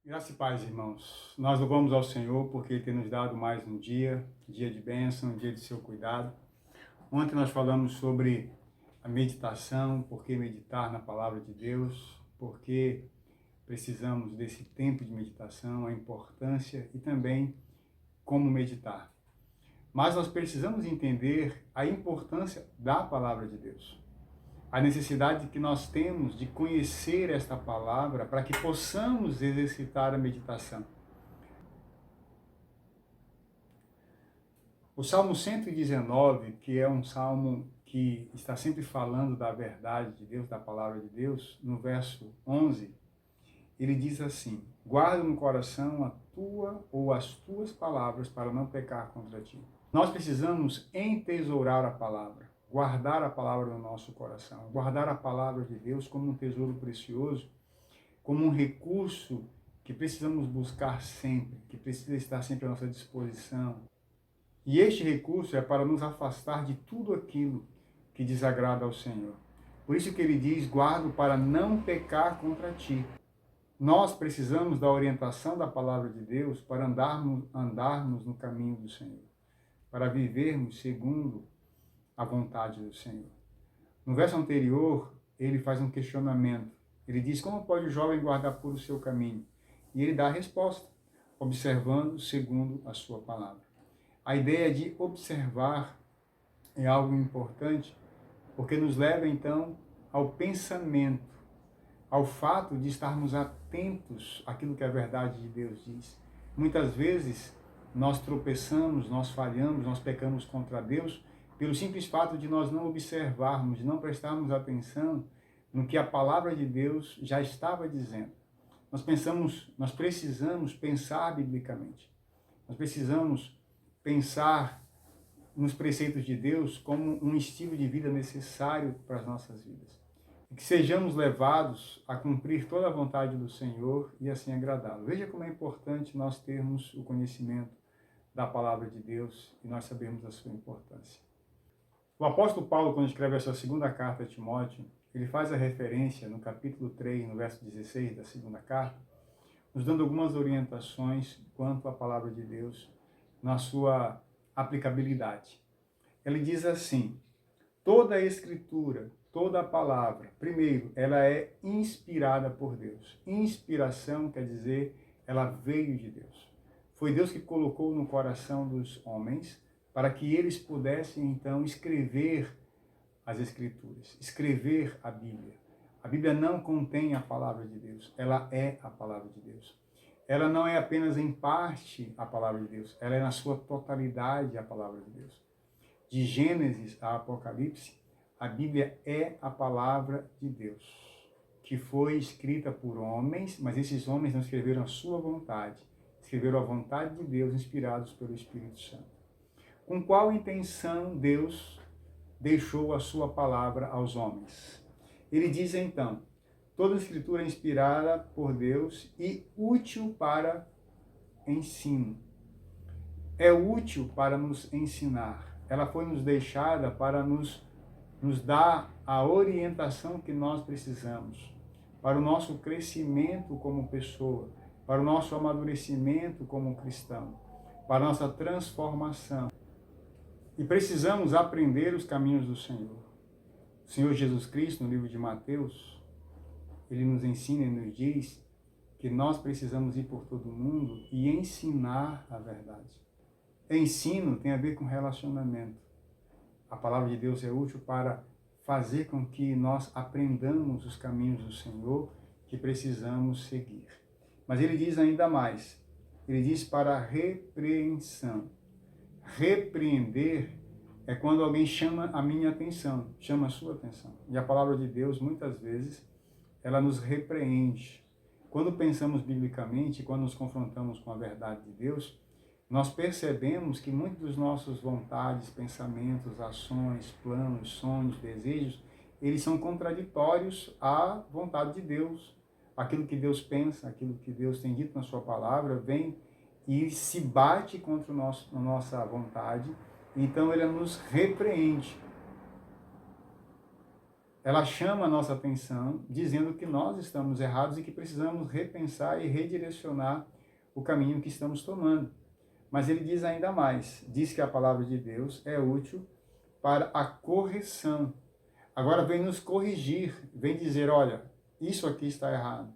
Graça e paz, irmãos. Nós louvamos ao Senhor porque Ele tem nos dado mais um dia de bênção, um dia de seu cuidado. Ontem nós falamos sobre a meditação, por que meditar na palavra de Deus, por que precisamos desse tempo de meditação, a importância e também como meditar. Mas nós precisamos entender a importância da palavra de Deus. A necessidade que nós temos de conhecer esta palavra para que possamos exercitar a meditação. O Salmo 119, que é um salmo que está sempre falando da verdade de Deus, da palavra de Deus, no verso 11, ele diz assim: guarda no coração a tua ou as tuas palavras para não pecar contra ti. Nós precisamos entesourar a palavra, guardar a palavra no nosso coração, guardar a palavra de Deus como um tesouro precioso, como um recurso que precisamos buscar sempre, que precisa estar sempre à nossa disposição. E este recurso é para nos afastar de tudo aquilo que desagrada ao Senhor. Por isso que ele diz: guardo para não pecar contra ti. Nós precisamos da orientação da palavra de Deus para andarmos no caminho do Senhor, para vivermos segundo a vontade do Senhor. No verso anterior, ele faz um questionamento. Ele diz: como pode o jovem guardar puro o seu caminho? E ele dá a resposta: observando segundo a sua palavra. A ideia de observar é algo importante, porque nos leva então ao pensamento, ao fato de estarmos atentos àquilo que a verdade de Deus diz. Muitas vezes nós tropeçamos, nós falhamos, nós pecamos contra Deus pelo simples fato de nós não observarmos, de não prestarmos atenção no que a palavra de Deus já estava dizendo. Nós precisamos pensar biblicamente. Nós precisamos pensar nos preceitos de Deus como um estilo de vida necessário para as nossas vidas. E que sejamos levados a cumprir toda a vontade do Senhor e assim agradá-lo. Veja como é importante nós termos o conhecimento da palavra de Deus e nós sabermos a sua importância. O apóstolo Paulo, quando escreve a sua segunda carta a Timóteo, ele faz a referência no capítulo 3, no verso 16 da segunda carta, nos dando algumas orientações quanto à palavra de Deus na sua aplicabilidade. Ele diz assim: toda a escritura, toda a palavra, primeiro, ela é inspirada por Deus. Inspiração quer dizer, ela veio de Deus. Foi Deus que colocou no coração dos homens para que eles pudessem, então, escrever as escrituras, escrever a Bíblia. A Bíblia não contém a palavra de Deus, ela é a palavra de Deus. Ela não é apenas em parte a palavra de Deus, ela é na sua totalidade a palavra de Deus. De Gênesis a Apocalipse, a Bíblia é a palavra de Deus, que foi escrita por homens, mas esses homens não escreveram a sua vontade, escreveram a vontade de Deus, inspirados pelo Espírito Santo. Com qual intenção Deus deixou a sua palavra aos homens? Ele diz então: toda a escritura é inspirada por Deus e útil para ensino. É útil para nos ensinar. Ela foi nos deixada para nos dar a orientação que nós precisamos para o nosso crescimento como pessoa, para o nosso amadurecimento como cristão, para a nossa transformação. E precisamos aprender os caminhos do Senhor. O Senhor Jesus Cristo, no livro de Mateus, ele nos ensina e nos diz que nós precisamos ir por todo o mundo e ensinar a verdade. Ensino tem a ver com relacionamento. A palavra de Deus é útil para fazer com que nós aprendamos os caminhos do Senhor que precisamos seguir. Mas ele diz ainda mais. Ele diz para repreensão. Repreender é quando alguém chama a minha atenção, chama a sua atenção. E a palavra de Deus, muitas vezes, ela nos repreende. Quando pensamos biblicamente, quando nos confrontamos com a verdade de Deus, nós percebemos que muitas das nossas vontades, pensamentos, ações, planos, sonhos, desejos, eles são contraditórios à vontade de Deus. Aquilo que Deus pensa, aquilo que Deus tem dito na sua palavra, vem e se bate contra a nossa vontade, então ele nos repreende. ela chama a nossa atenção, dizendo que nós estamos errados e que precisamos repensar e redirecionar o caminho que estamos tomando. Mas ele diz ainda mais, diz que a palavra de Deus é útil para a correção. Agora vem nos corrigir, vem dizer, olha, isso aqui está errado.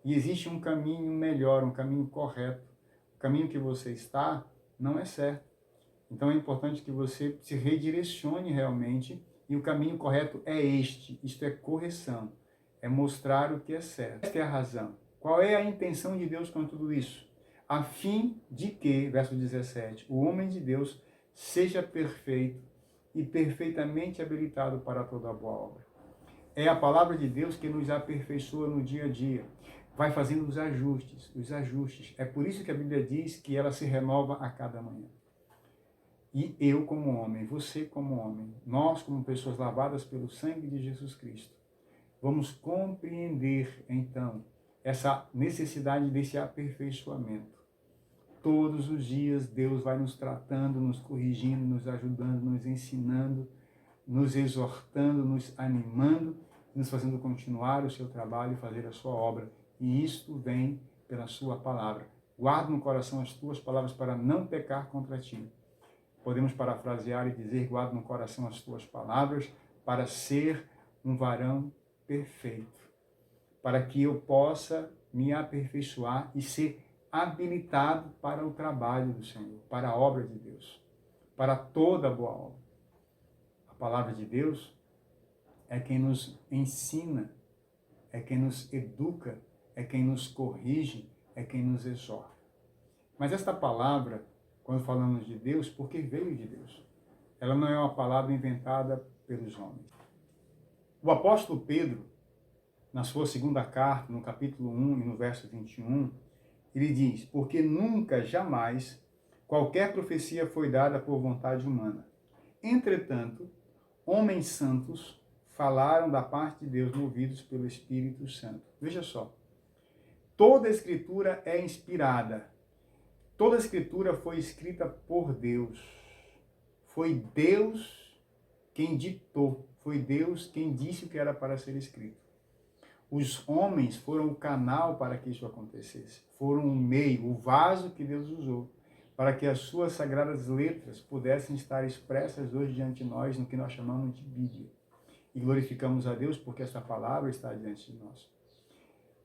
E existe um caminho melhor, um caminho correto. O caminho que você está não é certo. Então é importante que você se redirecione realmente, e o caminho correto é este, isto é correção, é mostrar o que é certo. Esta é a razão. Qual é a intenção de Deus com tudo isso? A fim de que, verso 17, o homem de Deus seja perfeito e perfeitamente habilitado para toda boa obra. É a palavra de Deus que nos aperfeiçoa no dia a dia, vai fazendo os ajustes. É por isso que a Bíblia diz que ela se renova a cada manhã. E eu como homem, você como homem, nós como pessoas lavadas pelo sangue de Jesus Cristo, vamos compreender então essa necessidade desse aperfeiçoamento. Todos os dias Deus vai nos tratando, nos corrigindo, nos ajudando, nos ensinando, nos exortando, nos animando, nos fazendo continuar o seu trabalho e fazer a sua obra. E isto vem pela sua palavra. Guarda no coração as tuas palavras para não pecar contra ti. Podemos parafrasear e dizer, guarda no coração as tuas palavras para ser um varão perfeito, para que eu possa me aperfeiçoar e ser habilitado para o trabalho do Senhor, para a obra de Deus, para toda boa obra. A palavra de Deus é quem nos ensina, é quem nos educa, é quem nos corrige, é quem nos exorta. Mas esta palavra, quando falamos de Deus, porque veio de Deus. Ela não é uma palavra inventada pelos homens. O apóstolo Pedro, na sua segunda carta, no capítulo 1 e no verso 21, ele diz, porque nunca, jamais, qualquer profecia foi dada por vontade humana. Entretanto, homens santos falaram da parte de Deus, movidos pelo Espírito Santo. Veja só, toda a Escritura é inspirada. Toda a Escritura foi escrita por Deus. Foi Deus quem ditou. Foi Deus quem disse o que era para ser escrito. Os homens foram o canal para que isso acontecesse. Foram o meio, o vaso que Deus usou para que as suas sagradas letras pudessem estar expressas hoje diante de nós no que nós chamamos de Bíblia. E glorificamos a Deus porque essa palavra está diante de nós.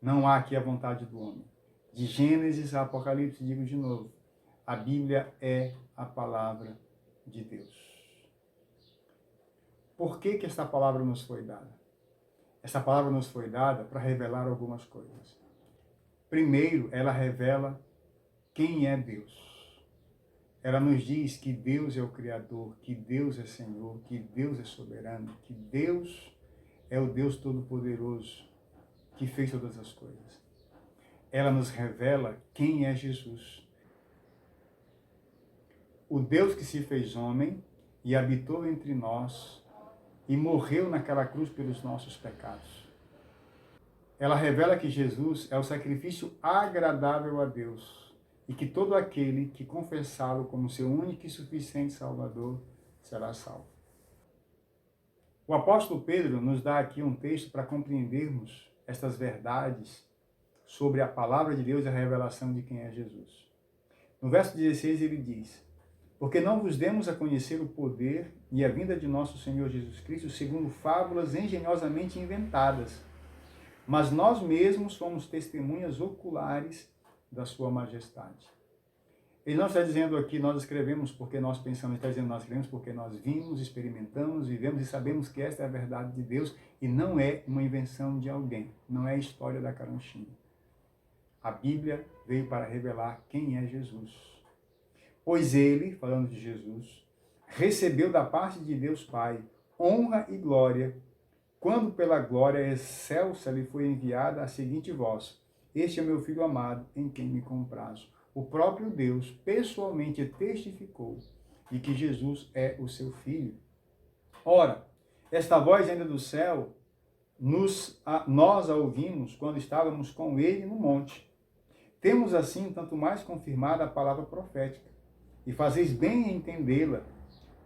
Não há aqui a vontade do homem. De Gênesis a Apocalipse, digo de novo, a Bíblia é a palavra de Deus. Por que esta palavra nos foi dada? Essa palavra nos foi dada para revelar algumas coisas. Primeiro, ela revela quem é Deus. Ela nos diz que Deus é o Criador, que Deus é Senhor, que Deus é soberano, que Deus é o Deus Todo-Poderoso, que fez todas as coisas. Ela nos revela quem é Jesus. O Deus que se fez homem e habitou entre nós e morreu naquela cruz pelos nossos pecados. Ela revela que Jesus é o sacrifício agradável a Deus e que todo aquele que confessá-lo como seu único e suficiente Salvador será salvo. O apóstolo Pedro nos dá aqui um texto para compreendermos estas verdades sobre a palavra de Deus e a revelação de quem é Jesus. No verso 16 ele diz, porque não vos demos a conhecer o poder e a vinda de nosso Senhor Jesus Cristo segundo fábulas engenhosamente inventadas, mas nós mesmos fomos testemunhas oculares da sua majestade. Ele não está dizendo aqui, nós escrevemos porque nós pensamos, ele está dizendo, nós escrevemos porque nós vimos, experimentamos, vivemos e sabemos que esta é a verdade de Deus e não é uma invenção de alguém, não é a história da carochinha. A Bíblia veio para revelar quem é Jesus. Pois ele, falando de Jesus, recebeu da parte de Deus Pai honra e glória, quando pela glória excelsa lhe foi enviada a seguinte voz, este é meu Filho amado, em quem me comprazo. O próprio Deus pessoalmente testificou de que Jesus é o seu Filho. Ora, esta voz ainda do céu, nós a ouvimos quando estávamos com ele no monte. Temos assim tanto mais confirmada a palavra profética, e fazeis bem em entendê-la,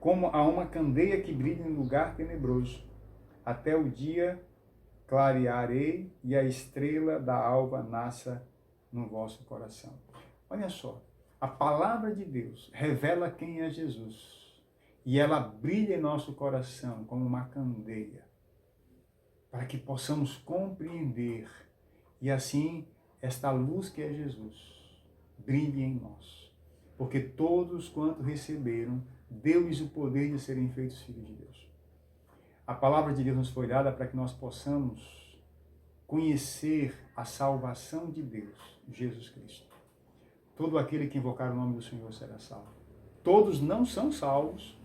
como a uma candeia que brilha em lugar tenebroso, até o dia clarearei e a estrela da alva nasça no vosso coração. Olha só, a palavra de Deus revela quem é Jesus e ela brilha em nosso coração como uma candeia, para que possamos compreender e assim esta luz que é Jesus brilhe em nós. Porque todos quanto receberam, deu-lhes o poder de serem feitos filhos de Deus. A palavra de Deus nos foi dada para que nós possamos conhecer a salvação de Deus, Jesus Cristo. Todo aquele que invocar o nome do Senhor será salvo. Todos não são salvos,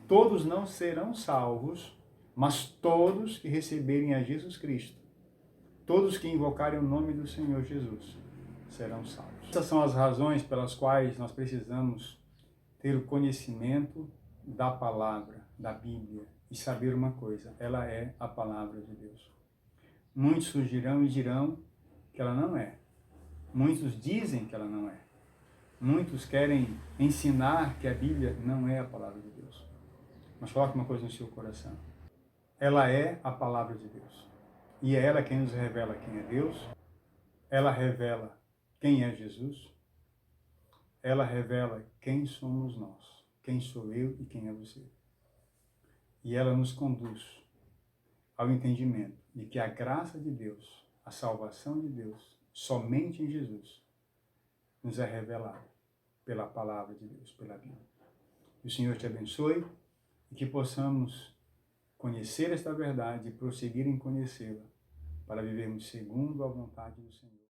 todos não serão salvos, mas todos que receberem a Jesus Cristo, todos que invocarem o nome do Senhor Jesus, serão salvos. Essas são as razões pelas quais nós precisamos ter o conhecimento da palavra, da Bíblia, e saber uma coisa, ela é a palavra de Deus. Muitos surgirão e dirão que ela não é. Muitos dizem que ela não é. Muitos querem ensinar que a Bíblia não é a palavra de Deus. Mas coloque uma coisa no seu coração. Ela é a palavra de Deus. E é ela quem nos revela quem é Deus. Ela revela quem é Jesus. Ela revela quem somos nós. Quem sou eu e quem é você. E ela nos conduz ao entendimento de que a graça de Deus, a salvação de Deus, somente em Jesus, nos é revelada pela palavra de Deus, pela Bíblia. Que o Senhor te abençoe e que possamos conhecer esta verdade e prosseguir em conhecê-la para vivermos segundo a vontade do Senhor.